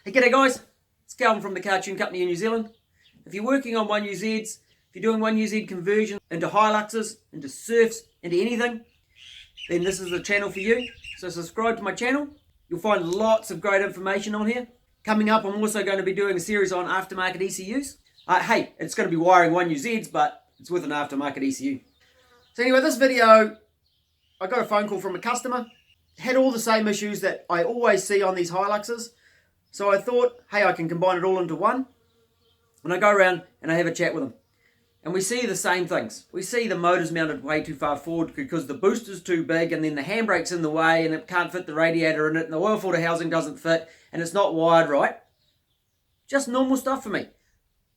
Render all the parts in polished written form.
Hey, g'day guys, it's Calvin from the Cartoon Company in New Zealand. If you're working on 1UZs, if you're doing 1UZ conversion into Hiluxes, into surfs, into anything, then this is the channel for you. So subscribe to my channel. You'll find lots of great information on here. Coming up, I'm also going to be doing a series on aftermarket ECUs. Hey, it's going to be wiring 1UZs, but it's with an aftermarket ECU. So anyway, this video, I got a phone call from a customer. Had all the same issues that I always see on these Hiluxes. So I thought, hey, I can combine it all into one. And I go around and I have a chat with them. And we see the same things. We see the motor's mounted way too far forward because the booster's too big and then the handbrake's in the way and it can't fit the radiator in it and the oil filter housing doesn't fit and it's not wired right. Just normal stuff for me.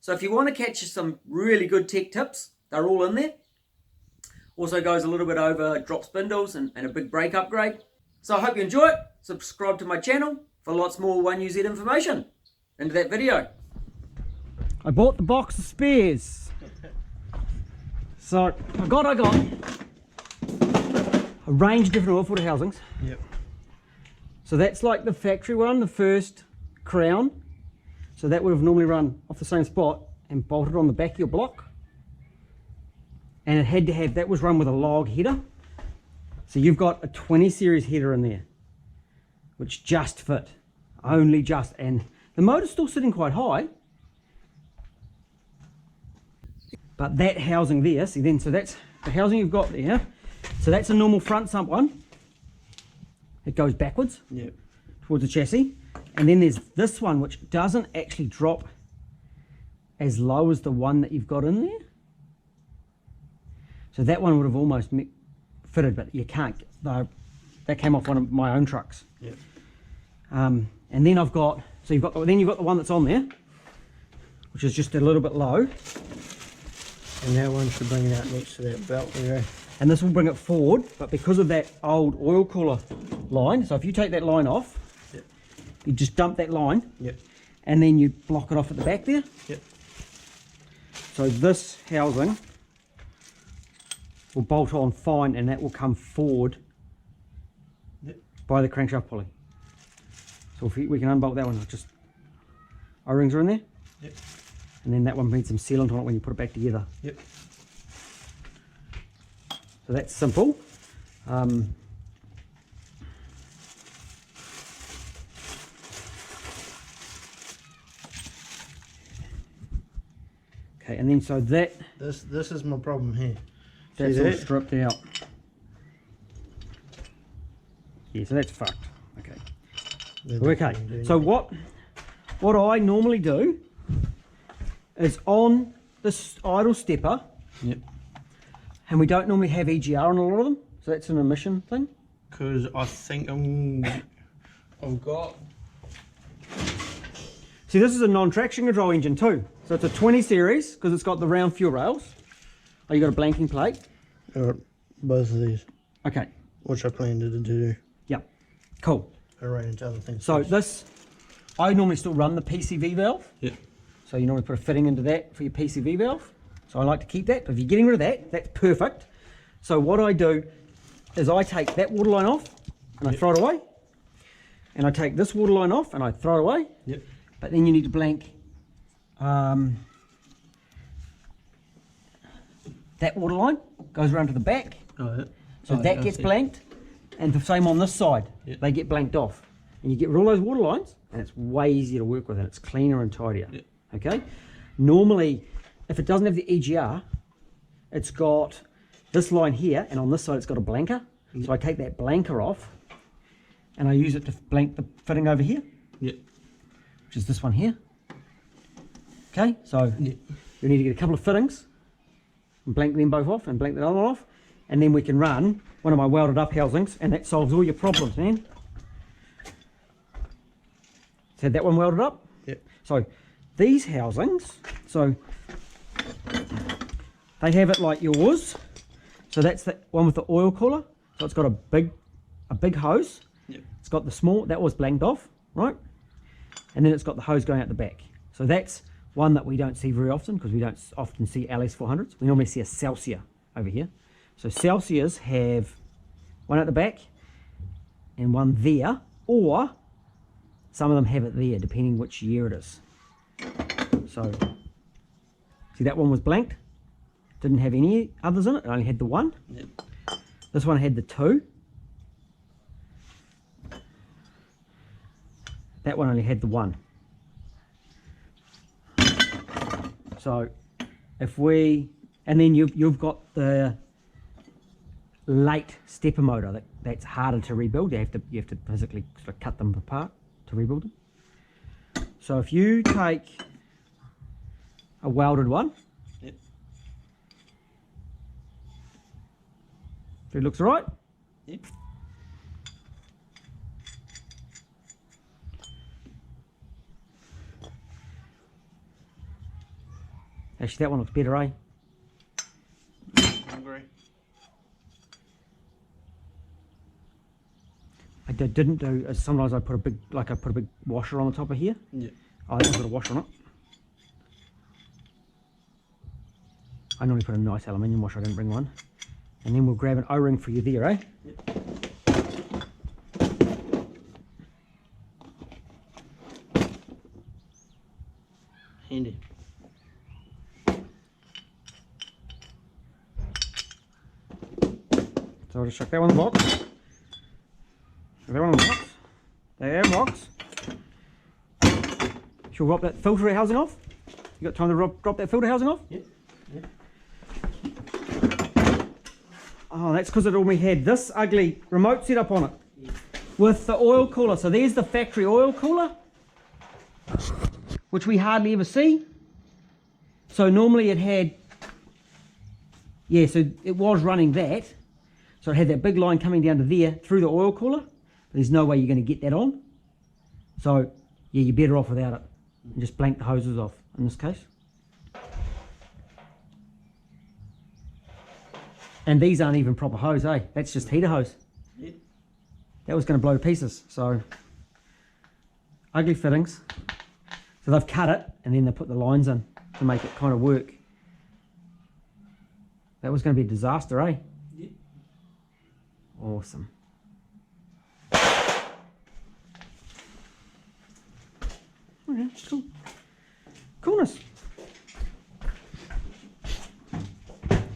So if you want to catch some really good tech tips, they're all in there. Also goes a little bit over drop spindles and a big brake upgrade. So I hope you enjoy it. Subscribe to my channel for lots more 1UZ information. Into that video. I bought the box of spares. So I got a range of different oil filter housings. Yep. So that's like the factory one, the first crown. So that would have normally run off the same spot and bolted on the back of your block. And it had to have, that was run with a log header. So you've got a 20 series header in there, which just fit, only just, and the motor's still sitting quite high. But that housing there, see then, so that's the housing you've got there. So that's a normal front sump one. It goes backwards, yep, towards the chassis. And then there's this one, which doesn't actually drop as low as the one that you've got in there. So that one would have almost fitted, but you can't. That came off one of my own trucks. yep. And then I've got, so you've got the one that's on there, which is just a little bit low. And that one should bring it out next to that belt there. And this will bring it forward, but because of that old oil cooler line, so if you take that line off, yep, you just dump that line, yep, and then you block it off at the back there. yep. So this housing will bolt on fine, and that will come forward, Yep. by the crankshaft pulley. So if we can unbolt that one, just O-rings are in there. Yep. And then that one needs some sealant on it when you put it back together. Yep. So that's simple. Okay, and then so that This is my problem here. that's See all that? stripped out. Yeah, so that's fucked. Okay. Okay. So what I normally do is on this idle stepper, Yep. and we don't normally have EGR on a lot of them, so that's an emission thing. Because I think I've got. See, this is a non-traction control engine too. So it's a 20 series because it's got the round fuel rails. Oh, you got a blanking plate? Both of these, Okay. which I planned to do. Yep. Cool. Arrange other things. So this, I normally still run the PCV valve. Yep. So you normally put a fitting into that for your PCV valve. So I like to keep that. But if you're getting rid of that, that's perfect. So what I do is I take that water line off and I throw it away. And I take this water line off and I throw it away. Yep. But then you need to blank that water line goes around to the back. Oh, yeah. So that gets blanked. And the same on this side. Yep. They get blanked off. And you get rid of all those water lines and it's way easier to work with and it's cleaner and tidier. Yep. Okay? Normally, if it doesn't have the EGR, it's got this line here and on this side it's got a blanker. Yep. So I take that blanker off and I use it to blank the fitting over here. Yep. Which is this one here. Okay, so Yep. you need to get a couple of fittings and blank them both off and blank the other one off, and then we can run one of my welded up housings and that solves all your problems, man. So had that one welded up. Yep. So these housings, so they have it like yours. So that's the one with the oil cooler. So it's got a big hose. Yep. It's got the small, that was blanked off, right? And then it's got the hose going out the back. So that's one that we don't see very often because we don't often see LS400s. We normally see a Celsius over here. So Celsius have one at the back and one there, or some of them have it there, depending which year it is. So, see that one was blanked? Didn't have any others in it, it only had the one. Yep. This one had the two. That one only had the one. So, if we, and then you've got the late stepper motor that's harder to rebuild. You have to physically sort of cut them apart to rebuild them. So if you take a welded one, Yep. if it looks right, Yep. actually that one looks better, eh? I agree. I didn't do. Sometimes I put a big, I put a big washer on the top of here. Yeah. I didn't put a washer on it. I normally put a nice aluminium washer. I didn't bring one. And then we'll grab an O-ring for you there, eh? Yep. Handy. So I'll just chuck that one in the box. Chuck that one in the box. There, box. Shall we drop that filter housing off? You got time to drop that filter housing off? Yep. Yep. Oh, that's because it only had this ugly remote set up on it. Yep. With the oil cooler. So there's the factory oil cooler, which we hardly ever see. So normally it had, yeah, so it was running that. So it had that big line coming down to there through the oil cooler. But there's no way you're going to get that on. So yeah, you're better off without it. And just blank the hoses off in this case. And these aren't even proper hose, eh? That's just heater hose. Yep. That was going to blow to pieces. So ugly fittings. So they've cut it and then they put the lines in to make it kind of work. That was going to be a disaster, eh? Yep. Awesome. Okay, cool. Coolness.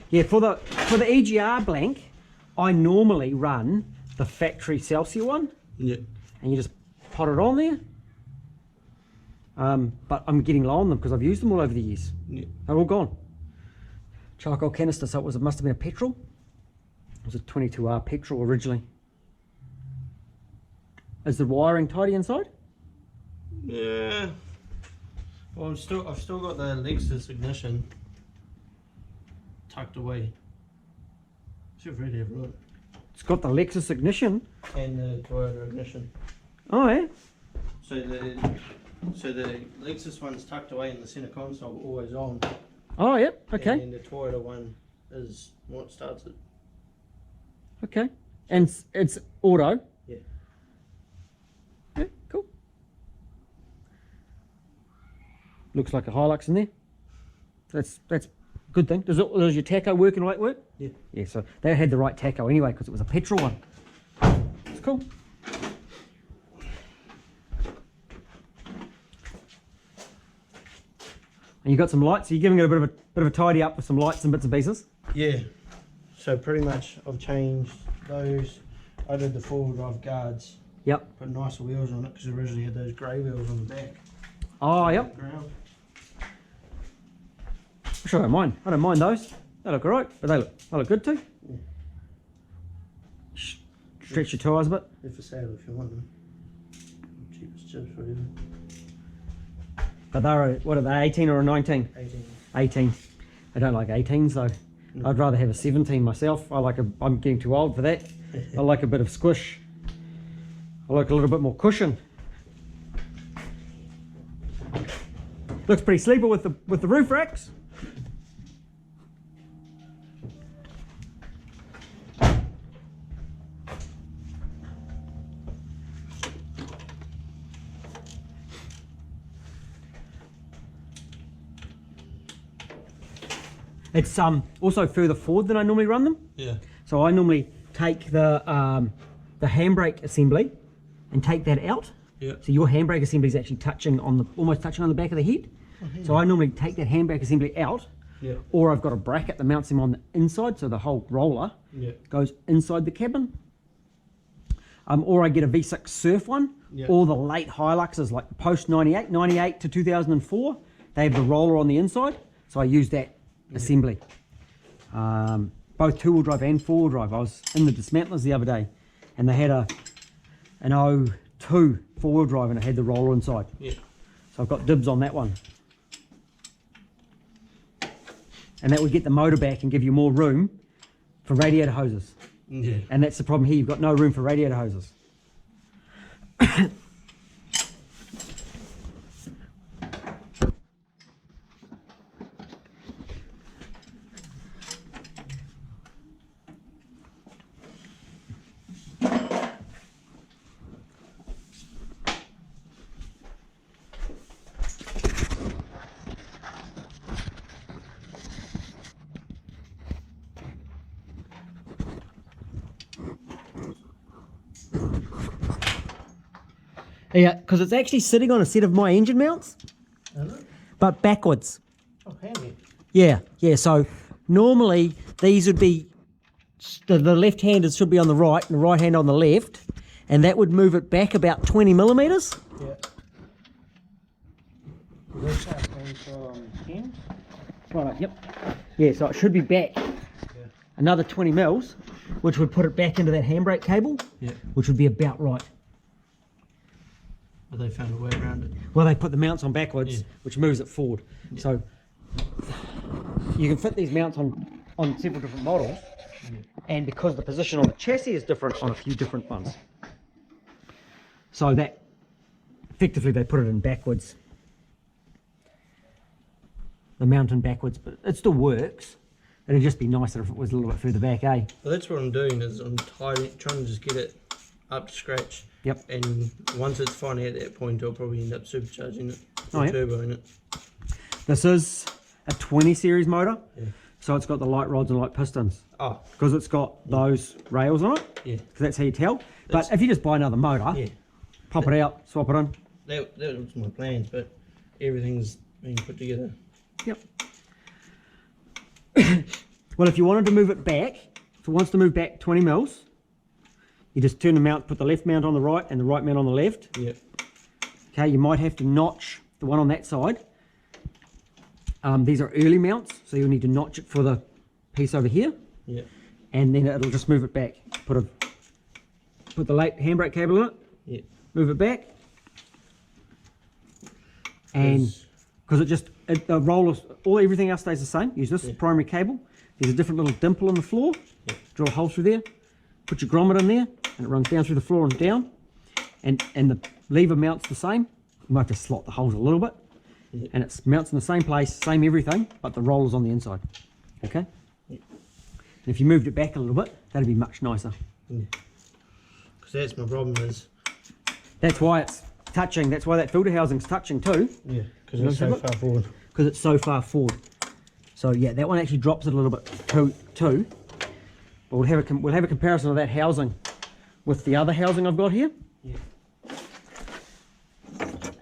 Yeah, for the EGR blank, I normally run the factory Celsius one. Yep. And you just pot it on there. But I'm getting low on them because I've used them all over the years. Yep. They're all gone. Charcoal canister, so it must have been a petrol. It was a 22R petrol originally. Is the wiring tidy inside? Yeah. Well, I've still got the Lexus ignition tucked away. Should really have it. It's got the Lexus ignition. And the Toyota ignition. Oh yeah. So the Lexus one's tucked away in the center console, always on. Oh yep. Okay. And the Toyota one is what starts it. Okay. And it's auto. Yeah. Yeah. Cool. Looks like a Hilux in there. That's a good thing. Does your tacho work and all that work? Yeah. Yeah. So they had the right tacho anyway because it was a petrol one. It's cool. And you got some lights. So you're giving it a bit of a tidy up with some lights and bits and pieces. Yeah. So pretty much I've changed those. I did the four-wheel drive guards. Yep. Put nicer wheels on it because I originally had those grey wheels on the back. Oh yep. Ground. Which I don't mind. I don't mind those. They look alright, but they look good too. Yeah. Stretch your tyres a bit. They're for sale if you want them. Cheapest chips, whatever. But they're what are they? 18 or a 19? 18. 18. I don't like 18s though. I'd rather have a 17 myself. I'm getting too old for that. I like a bit of squish. I like a little bit more cushion. Looks pretty sleeper with the roof racks. It's also further forward than I normally run them. Yeah. So I normally take the handbrake assembly and take that out Yeah. So your handbrake assembly is actually almost touching on the back of the head. So I normally take that handbrake assembly out, or I've got a bracket that mounts them on the inside, so the whole roller goes inside the cabin. Or I get a V6 Surf one, or the late Hiluxes like post 98 to 2004. They have the roller on the inside, so I use that assembly. Both two-wheel drive and four-wheel drive. I was in the dismantlers the other day, and they had an 02 four-wheel drive, and it had the roller inside. So I've got dibs on that one. And that would get the motor back and give you more room for radiator hoses. And that's the problem here, you've got no room for radiator hoses. Yeah, because it's actually sitting on a set of my engine mounts, but backwards. Oh, handy. Yeah, so normally these would be, the left-handed should be on the right and the right-hand on the left, and that would move it back about 20 millimeters. This came from 10? Right, yep. Yeah, so it should be back another 20 mils, which would put it back into that handbrake cable, which would be about right. But they found a way around it. Well, they put the mounts on backwards, which moves it forward. So you can fit these mounts on several different models, and because the position on the chassis is different on a few different ones. So that, effectively they put it in backwards. The mount in backwards, but it still works. It'd just be nicer if it was a little bit further back, eh? Well, that's what I'm doing, is I'm trying to just get it up to scratch. Yep. And once it's finally at that point, I'll probably end up supercharging it, or yep. turboing it. This is a 20 series motor, so it's got the light rods and light pistons. Oh. Because it's got those rails on it. Yeah. Because that's how you tell. But if you just buy another motor, pop it out, swap it in. That was my plans, but everything's being put together. Yep. Well, if you wanted to move it back, if it wants to move back 20 mils, you just turn the mount, put the left mount on the right and the right mount on the left. Yep. Okay, you might have to notch the one on that side. These are early mounts, so you'll need to notch it for the piece over here. Yep. And then it'll just move it back. Put the late handbrake cable in it. Yep. Move it back. And because the rollers, everything else stays the same. Use this primary cable. There's a different little dimple in the floor. Yep. Drill a hole through there. Put your grommet in there, and it runs down through the floor and down. And the lever mounts the same. You might have to slot the holes a little bit. Yep. And it mounts in the same place, same everything, but the roller's on the inside. Okay? Yep. And if you moved it back a little bit, that'd be much nicer. Yeah. Because that's my problem is... That's why it's touching, that's why that filter housing's touching too. Yeah, because it's so far forward. Because it's so far forward. So yeah, that one actually drops it a little bit too. But we'll have a comparison of that housing with the other housing I've got here. Yeah.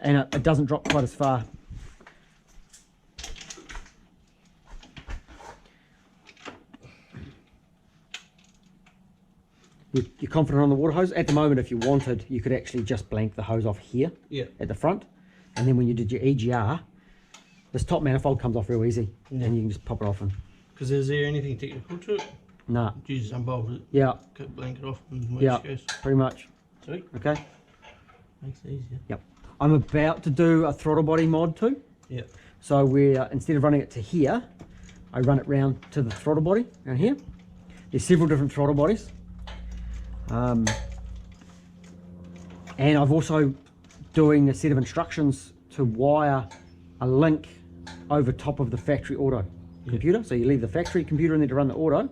And it doesn't drop quite as far. You're confident on the water hose? At the moment, if you wanted, you could actually just blank the hose off here at the front. And then when you did your EGR, this top manifold comes off real easy. And you can just pop it off. Because is there anything technical to it? Nah. You just unbolt it. Yeah. Blank it off and pretty much. Sweet. Okay. Makes it easier. Yep. I'm about to do a throttle body mod too. Yeah. So instead of running it to here, I run it round to the throttle body down here. There's several different throttle bodies. And I've also doing a set of instructions to wire a link over top of the factory auto computer. So you leave the factory computer in there to run the auto,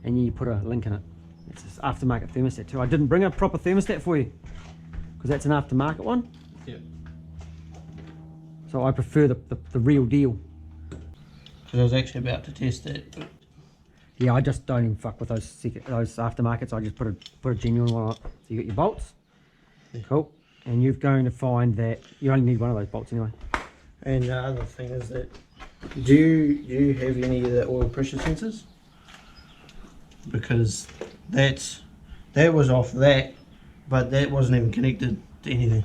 and you put a link in it. It's this aftermarket thermostat too. I didn't bring a proper thermostat for you because that's an aftermarket one. Yeah. So I prefer the real deal. Because I was actually about to test that. But... Yeah, I just don't even fuck with those aftermarkets. I just put a genuine one on it. So you got your bolts, cool, And you're going to find that you only need one of those bolts anyway. And the other thing is that, do you have any of the oil pressure sensors? Because that was off that, but that wasn't even connected to anything.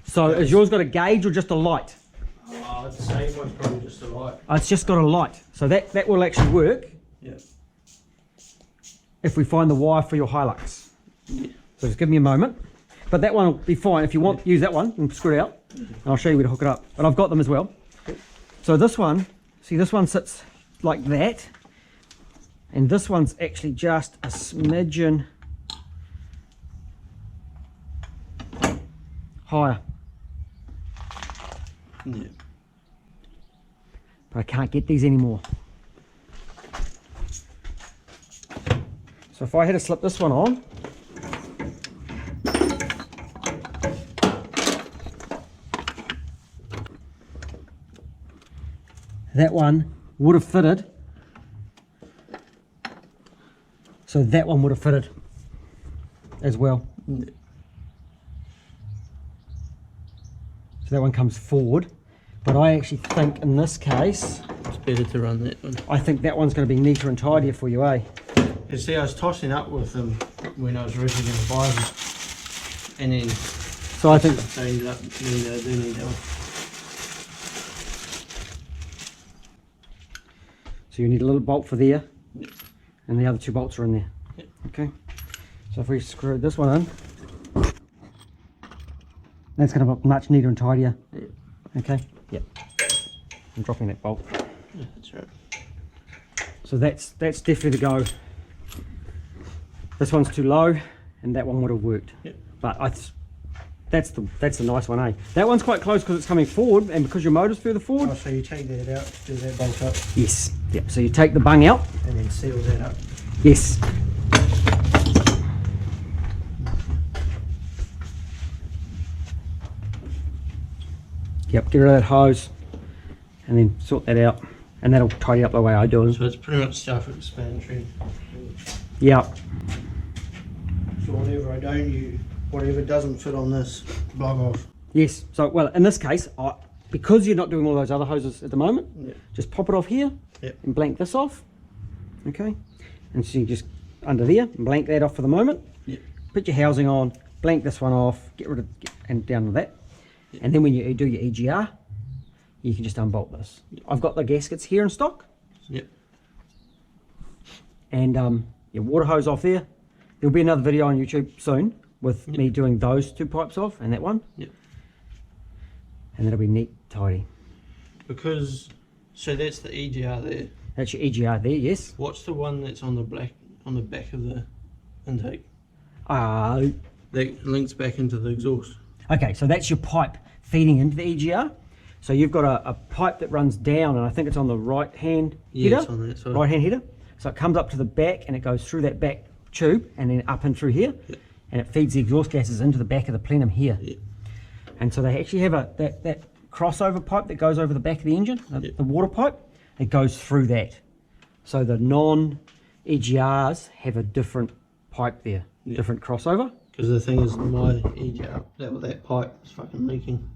So has yours got a gauge or just a light? I'd say one's probably just a light. Oh, it's just got a light. So that will actually work Yeah. if we find the wire for your Hilux. Yeah. So just give me a moment. But that one will be fine. If you want, use that one and screw it out. And I'll show you where to hook it up. But I've got them as well. So this one, see this one sits like that. And this one's actually just a smidgen higher. Yeah. But I can't get these anymore. So if I had to slip this one on, that one would have fitted. So that one would have fitted as well. Yeah. So that one comes forward. But I actually think in this case, It's better to run that one. I think that one's going to be neater and tidier for you, eh? You see, I was tossing up with them when I was originally going to buy them. And then So I think they ended up needing I do need that one. so. You need a little bolt for there, Yep. and the other two bolts are in there. Yep. Okay. So if we screw this one in, that's going to look much neater and tidier. Yep. Okay. Yep. I'm dropping that bolt. Yeah, that's right. So that's definitely the go. This one's too low, and that one would have worked. Yep. But that's the nice one, eh? That one's quite close because it's coming forward, and because your motor's further forward. Oh, so you take that out, do that bolt up, Yes. Yep. So you take the bung out. and then seal that up. Yes. Yep. Get rid of that hose, and then sort that out, and that'll tidy up the way I do it. So it's pretty much self-explanatory. Yeah. So whatever doesn't fit on this, block off. Yes. So well, in this case, because you're not doing all those other hoses at the moment, Yep. just pop it off here. Yep. And blank this off. Okay. And so you just under there, and blank that off for the moment. Yep. Put your housing on, blank this one off, get rid of and down to that. Yep. And then when you do your EGR, you can just unbolt this. I've got the gaskets here in stock, Yep. and your water hose off there. There'll be another video on YouTube soon with Yep. me doing those two pipes off and that one. Yep. And that'll be neat, tidy. Because, so that's the EGR there. That's your EGR there, yes. What's the one that's on the back of the intake? Uh, That links back into the exhaust. Okay, so that's your pipe feeding into the EGR. So you've got a pipe that runs down, and I think it's on the right-hand Yeah, header. it's on that side. Right-hand header. So it comes up to the back, and it goes through that back tube, and then up and through here, Yep. and it feeds the exhaust gases into the back of the plenum here. Yep. And so they actually have that crossover pipe that goes over the back of the engine, Yep. the water pipe. It goes through that. So the non-EGRs have a different pipe there, Yep. different crossover. Because the thing is, my EGR, that pipe is fucking leaking.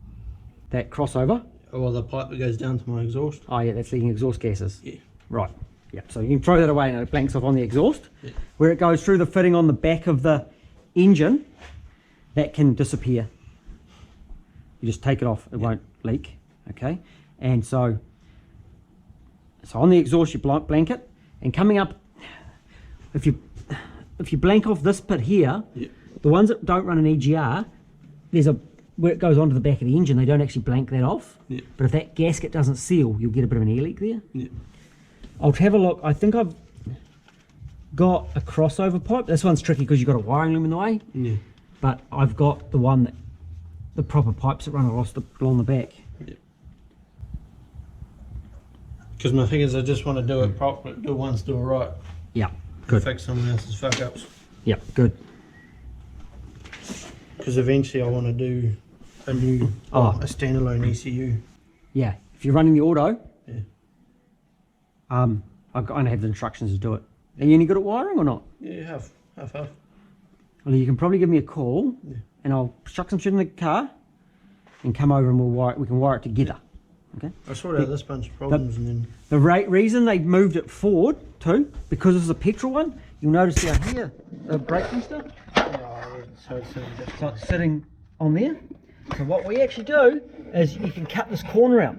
That crossover. Oh, well, the pipe that goes down to my exhaust. Oh yeah, that's leaking exhaust gases. Yeah. Right. Yeah. So you can throw that away and it blanks off on the exhaust. Yeah. Where it goes through the fitting on the back of the engine, that can disappear. You just take it off, it won't leak. Okay. And so on the exhaust you blank it, and coming up, if you blank off this bit here, Yeah. the ones that don't run an EGR, there's where it goes onto the back of the engine, they don't actually blank that off. Yeah. But if that gasket doesn't seal, you'll get a bit of an air leak there. Yeah. I'll have a look. I think I've got a crossover pipe. This one's tricky because you've got a wiring loom in the way. Yeah. But I've got the proper pipes that run along the back. Because my thing is, I just want to do it properly, do it once, do it right. Yeah, And good. fix someone else's fuck ups. Yeah, good. Because eventually I want to do a new, a standalone ECU. Yeah, if you're running the auto, Yeah. I have the instructions to do it. Are you any good at wiring or not? Yeah, half. Well, you can probably give me a call, and I'll chuck some shit in the car, and come over and we can wire it together. Okay. I sorted out this bunch of problems and then. The reason they moved it forward too, because this is a petrol one. You'll notice down here the brake booster. So it's sitting on there. So what we actually do is you can cut this corner out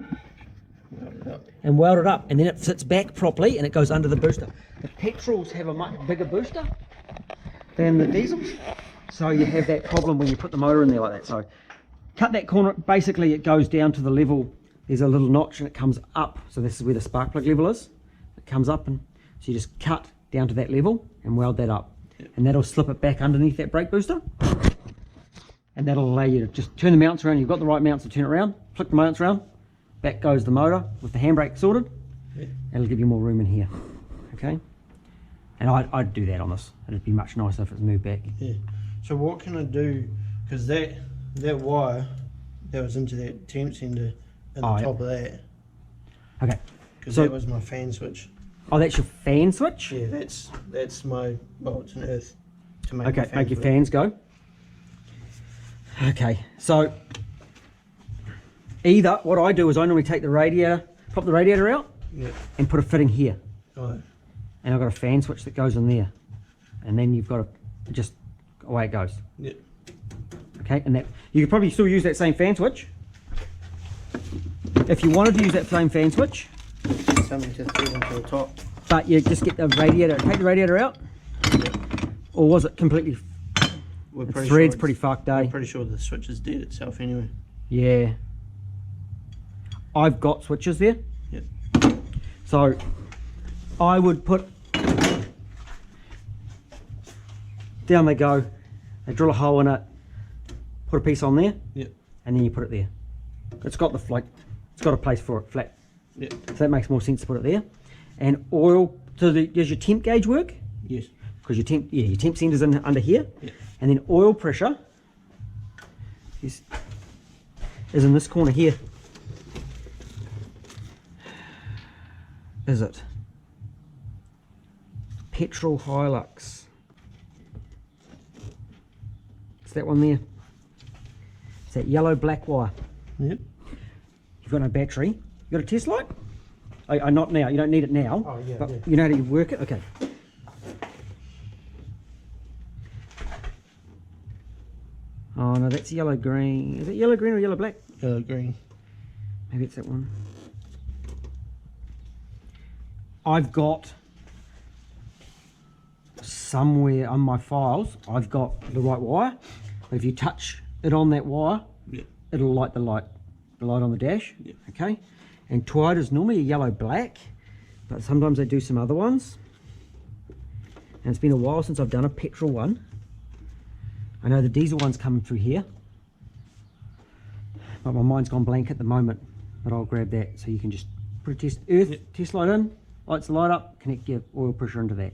and weld it up, and then it sits back properly and it goes under the booster. The petrols have a much bigger booster than the diesels, so you have that problem when you put the motor in there like that. So cut that corner, basically it goes down to the level, there's a little notch and it comes up, so this is where the spark plug level is. It comes up, and so you just cut down to that level and weld that up, and that'll slip it back underneath that brake booster, and that'll allow you to just turn the mounts around. You've got the right mounts to turn it around, flick the mounts around, back goes the motor with the handbrake sorted. It'll give you more room in here. Okay, and I'd do that on this. It'd be much nicer if it's moved back. Yeah. So what can I do? Because that wire that was into that temp sender at the top of that. Okay. Because so that was my fan switch. Oh, that's your fan switch? Yeah, that's my, well, it's an earth to make okay, make your fans go. Okay, so either what I do is I normally take the radiator, pop the radiator out, and put a fitting here. Right. And I've got a fan switch that goes in there, and then you've got to just away it goes. Yeah. Okay, and that you could probably still use that same fan switch if you wanted to use that same fan switch. Something to thread into the top. But you just get the radiator, take the radiator out, or was it completely? The thread's pretty fucked, eh? I'm pretty sure the switch is dead itself anyway. Yeah. I've got switches there. Yep. So I would put, down they go, they drill a hole in it, put a piece on there, and then you put it there. It's got the it's got a place for it flat. Yep. So that makes more sense to put it there. And oil, so does your temp gauge work? Yes. Because your temp sender's under here. Yep. And then oil pressure is in this corner here. Is it? Petrol Hilux. It's that one there. It's that yellow black wire. Yep. You've got no battery. You got a test light? Not now. You don't need it now. Oh, yeah, but yeah. you know how to work it? Okay. Oh no, that's yellow green. Is it yellow green or yellow black? Yellow green. Maybe it's that one. I've got somewhere on my files, I've got the right wire. But if you touch it on that wire, it'll light the light on the dash. Okay. And Toyota's normally a yellow black, but sometimes they do some other ones. And it's been a while since I've done a petrol one. I know the diesel one's coming through here, but my mind's gone blank at the moment. But I'll grab that, so you can just put a test light in, lights the light up, connect your oil pressure into that.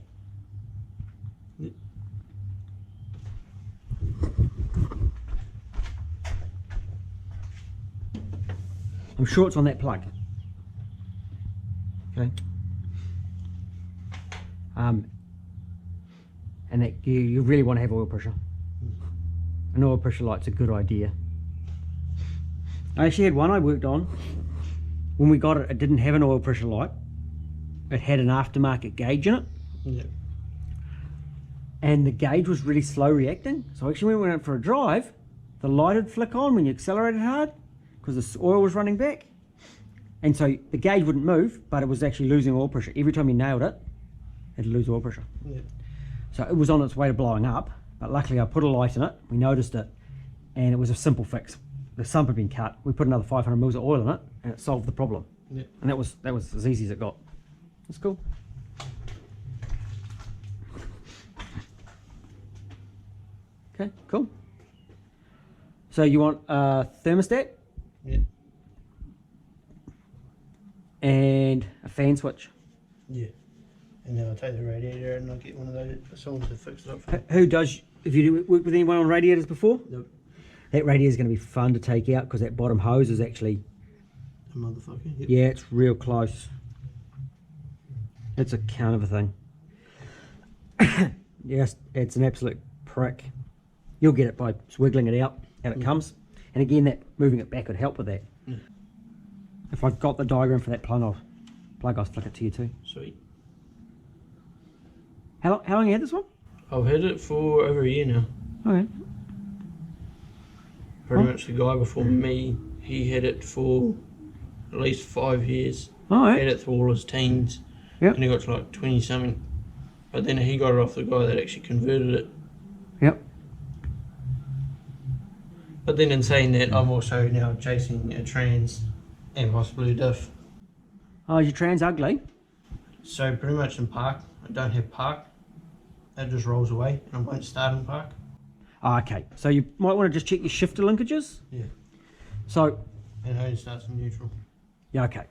I'm sure it's on that plug. Okay. And that you really want to have oil pressure. An oil pressure light's a good idea. I actually had one I worked on. When we got it, it didn't have an oil pressure light. It had an aftermarket gauge in it. Yeah. And the gauge was really slow reacting. So actually when we went out for a drive, the light would flick on when you accelerated hard because the oil was running back. And so the gauge wouldn't move, but it was actually losing oil pressure. Every time you nailed it, it'd lose oil pressure. Yeah. So it was on its way to blowing up, but luckily I put a light in it, we noticed it, and it was a simple fix. The sump had been cut, we put another 500 mils of oil in it, and it solved the problem. Yeah. And that was as easy as it got. That's cool. Okay, cool. So you want a thermostat? Yeah. And a fan switch. Yeah. And then I'll take the radiator and I'll get one of those, someone to fix it up for me. Who does, if you worked with anyone on radiators before? Nope. That radiator is going to be fun to take out because that bottom hose is actually, A motherfucker. Yep. yeah, it's real close. It's a count of a thing. Yes, it's an absolute prick. You'll get it by just wiggling it out it comes. And again, that moving it back would help with that. If I've got the diagram for that plug, I'll flick it to you too. Sweet. How long you had this one? I've had it for over a year now. Okay. Pretty much the guy before me, he had it for at least 5 years. Alright. Had it through all his teens. Yep. And he got to like 20 something. But then he got it off the guy that actually converted it. Yep. But then in saying that, I'm also now chasing a trans and possibly a diff. Oh, is your trans ugly? So pretty much in park, I don't have park. It just rolls away and I won't start in park. Oh, okay. So you might want to just check your shifter linkages. Yeah. So, And it only starts in neutral. yeah, okay.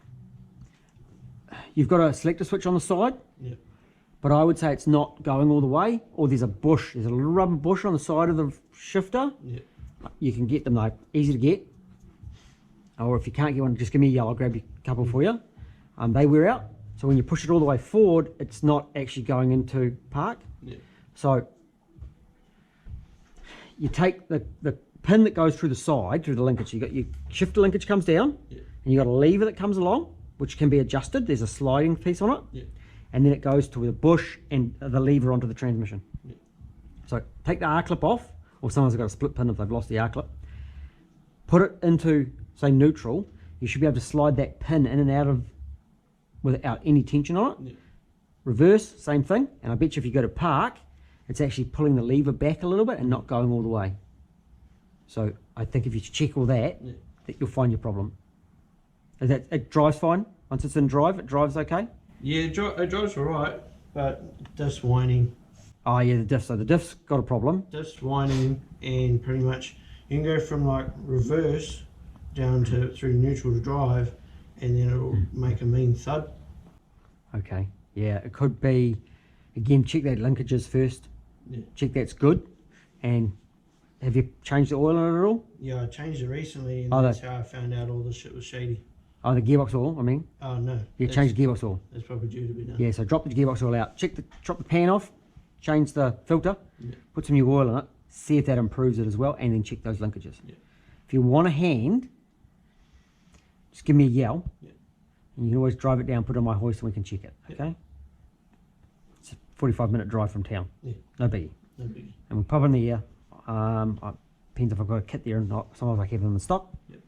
You've got a selector switch on the side. Yeah. But I would say it's not going all the way, or there's a bush, there's a little rubber bush on the side of the shifter. Yeah. You can get them, they're easy to get. Or if you can't get one, just give me a yell, I'll grab a couple for you. They wear out, so when you push it all the way forward, it's not actually going into park. Yeah. So you take the pin that goes through the side, through the linkage, you got your shifter linkage comes down, Yeah. and you got a lever that comes along, which can be adjusted, there's a sliding piece on it. Yeah. And then it goes to the bush and the lever onto the transmission. Yeah. So take the R-clip off, or someone's got a split pin if they've lost the R-clip. Put it into, say, neutral. You should be able to slide that pin in and out of without any tension on it. Yeah. Reverse, same thing. And I bet you if you go to park, it's actually pulling the lever back a little bit and not going all the way. So I think if you check all that, Yeah. that you'll find your problem. It drives fine. Once it's in drive, it drives okay. Yeah, it drives alright, but just whining. Oh yeah, the diff. So the diff's got a problem. Just whining, and pretty much you can go from like reverse down to through neutral to drive, and then it'll make a mean thud. Okay. Yeah, it could be. Again, check that linkages first. Yeah. Check that's good. And have you changed the oil in it at all? Yeah, I changed it recently, and Oh, that's how I found out all this shit was shady. Oh, the gearbox oil. I mean, Oh no. you changed the gearbox oil. That's probably due to be done. Yeah. So drop the gearbox oil out. Drop the pan off. Change the filter. Yeah. Put some new oil in it. See if that improves it as well, and then check those linkages. Yeah. If you want a hand, just give me a yell. Yeah. And you can always drive it down, put it on my hoist, and we can check it. Yeah. Okay. It's a 45-minute drive from town. Yeah. No biggie. No biggie. And we pop in the air. Depends if I've got a kit there or not. Sometimes I keep them in stock. Yep.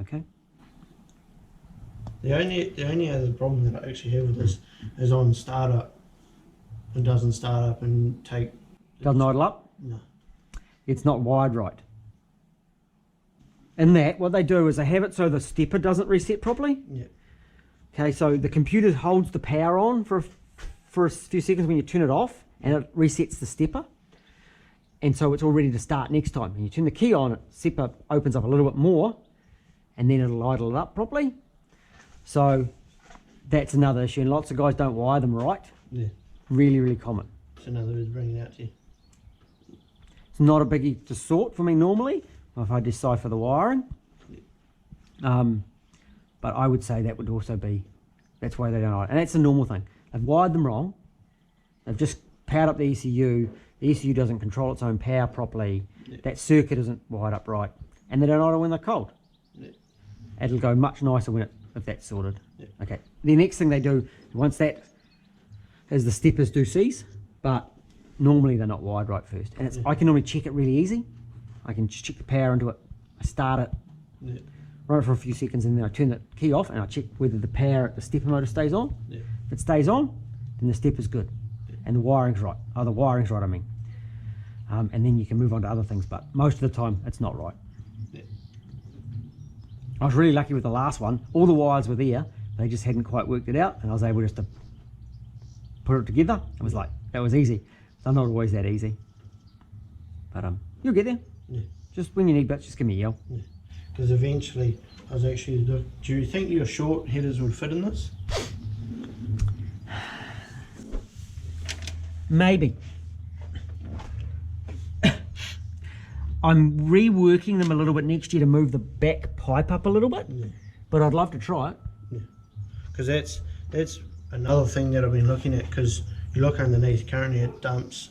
Okay. The only other problem that I actually have with this is on startup. It doesn't start up and take. Doesn't idle up. No. It's not wired right. In that, what they do is they have it so the stepper doesn't reset properly. Yeah. Okay, so the computer holds the power on for a few seconds when you turn it off, and it resets the stepper. And so it's all ready to start next time. And you turn the key on, it stepper opens up a little bit more, and then it'll idle it up properly. So that's another issue, and lots of guys don't wire them right. Yeah. Really, really common. It's another way to bring it out to you. It's not a biggie to sort for me normally, if I decipher the wiring. But I would say that would also be, that's why they don't idle. And that's a normal thing. They've wired them wrong. They've just powered up the ECU. The ECU doesn't control its own power properly. Yeah. That circuit isn't wired up right. And they don't idle when they're cold. Yeah. It'll go much nicer if that's sorted. Yeah. Okay. The next thing they do, once that is the steppers do cease, but normally they're not wired right first. And it's, I can normally check it really easy. I can just check the power into it. I start it, Yeah. run it for a few seconds, and then I turn the key off and I check whether the power at the stepper motor stays on. Yeah. If it stays on, then the stepper's good. And the wiring's right. Oh, the wiring's right, I mean. And then you can move on to other things, but most of the time it's not right. Yeah. I was really lucky with the last one. All the wires were there. They just hadn't quite worked it out, and I was able just to put it together. It was like, that was easy. They're not always that easy. But you'll get there. Yeah. Just when you need bits, just give me a yell. Because eventually, I was actually. Do you think your short headers would fit in this? Maybe. I'm reworking them a little bit next year to move the back pipe up a little bit, but I'd love to try it. Because that's another thing that I've been looking at. Because you look underneath, currently it dumps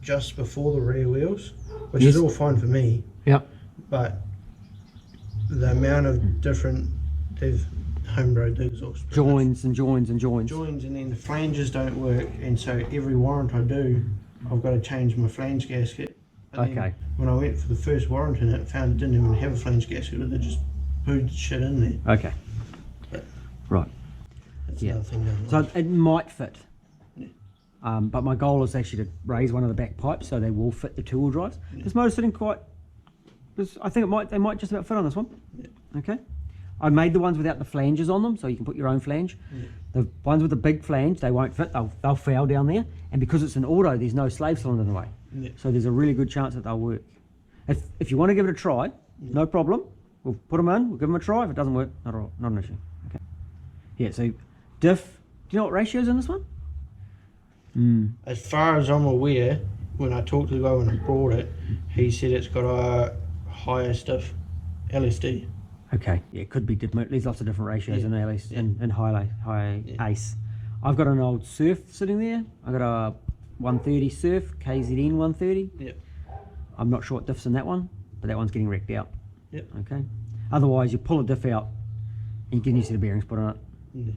just before the rear wheels, which is all fine for me. Yep. But the amount of different they've homebrewed the exhaust Joins and joins and joins. joins, and then the flanges don't work, and so every warrant I do, I've got to change my flange gasket. And Okay. when I went for the first warrant in it, found it didn't even have a flange gasket. They just pooed shit in there. Okay. But Right. that's Yeah. another thing. Down the So line. it might fit. Yeah. But my goal is actually to raise one of the back pipes so they will fit the two-wheel drives. This motor's sitting quite. I think they might just about fit on this one. Yeah. Okay. I made the ones without the flanges on them, so you can put your own flange. Yeah. The ones with the big flange, they won't fit. They'll fail down there, and because it's an auto, there's no slave cylinder in the way. Yeah. So there's a really good chance that they'll work. If you want to give it a try, no problem. We'll put them in. We'll give them a try. If it doesn't work, not an issue. Okay. Yeah. So diff. Do you know what ratio's in this one? As far as I'm aware, when I talked to the guy when I brought it, he said it's got a higher stuff LSD. Okay. Yeah, it could be different. There's lots of different ratios Yeah. in LS Yeah. and high Yeah. ace. I've got an old Surf sitting there. I've got a 130 Surf KZN 130. Yep. I'm not sure what diff's in that one, but that one's getting wrecked out. Yep. Okay. Otherwise, you pull a diff out and you get new set of bearings put on it, Yeah.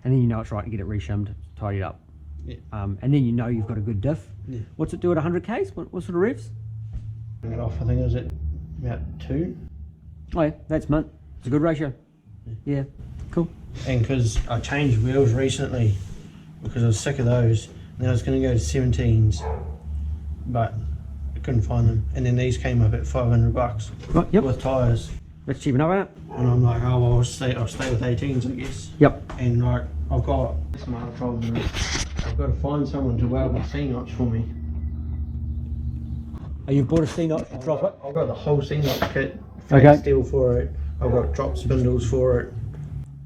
and then you know it's right to get it reshimmed, tidied up. Yeah. And then you know you've got a good diff. Yeah. What's it do at 100 k's? What sort of revs? Bring it off, I think it was at about 2. Oh yeah, that's mint. It's a good ratio. Yeah. Cool. And because I changed wheels recently, because I was sick of those, and then I was going to go to 17s, but I couldn't find them. And then these came up at $500 Right, yep. with tyres. That's cheap enough, ain't it? And I'm like, oh, well, I'll stay with 18s, I guess. Yep. And like, I've got, that's my other problem, I've got to find someone to weld my C-notch for me. Oh, you've bought a C-notch to drop it? I've got the whole C-notch kit, Okay. flat steel for it, I've got drop spindles for it,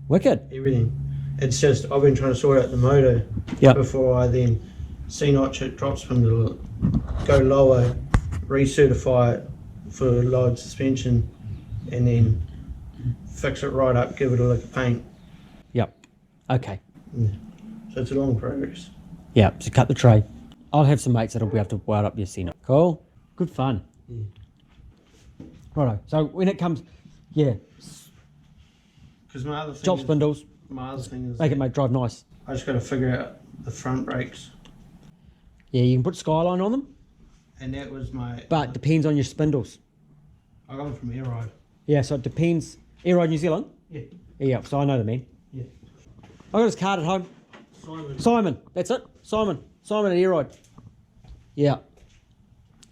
Wicked. everything. It's just, I've been trying to sort out the motor Yep. before I then C-notch it, drop spindle it, go lower, recertify it for lowered suspension, and then fix it right up, give it a lick of paint. Yep. Okay. So it's a long progress. Yeah, so cut the tray. I'll have some mates that'll be able to weld up your C-notch. Cool. Good fun. Yeah. Righto. So when it comes, yeah, Because my other thing job is, spindles, make make it drive nice. I just got to figure out the front brakes, Yeah, you can put Skyline on them, and that was my. but it depends on your spindles. I got them from Air Ride. Yeah, so it depends. Airride New Zealand? Yeah. Yeah, so I know the man. Yeah. I got his card at home. Simon, that's it. Simon at Airride. Yeah.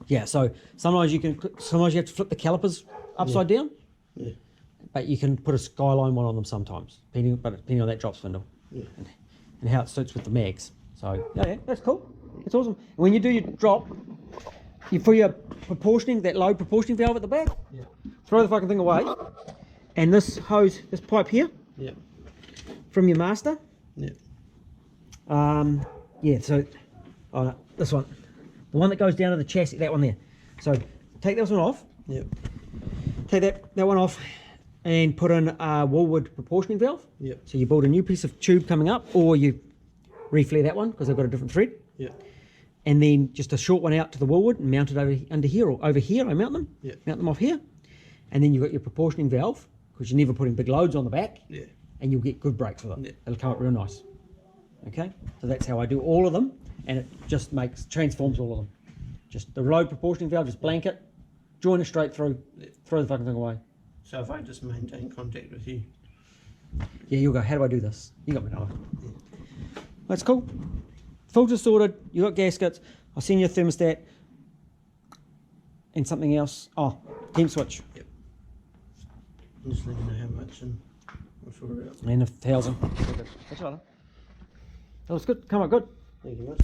Yeah, so sometimes you have to flip the calipers upside down. Yeah. But you can put a Skyline one on them sometimes, depending on that drop spindle. Yeah. And how it suits with the mags. So yeah, that's cool. It's awesome. And when you do your drop, for your proportioning, that low proportioning valve at the back, Yeah. throw the fucking thing away. And this hose, this pipe here, Yeah. from your master. Yeah. Yeah, so this one, the one that goes down to the chassis, that one there. So take this one off, Yeah. take that one off, and put in a Woolwood proportioning valve. Yeah. So you build a new piece of tube coming up, or you reflare that one because they've got a different thread, Yeah. and then just a short one out to the Woolwood and mount it under here or over here. I mount them, Yeah. mount them off here, and then you've got your proportioning valve because you're never putting big loads on the back, Yeah. and you'll get good brakes with it. Yeah. It'll come up real nice. Okay, so that's how I do all of them, and it just transforms all of them. Just the load proportioning valve, just blanket, join it straight through, throw the fucking thing away. So if I just maintain contact with you. Yeah, you'll go, how do I do this? You got me now. That's cool. Filter sorted, you got gaskets, I'll send you a thermostat, and something else. Oh, temp switch, Yep. Just let me know how much and we'll sort it out. and 1,000. That's right. That was good, come on, good. Thank you much.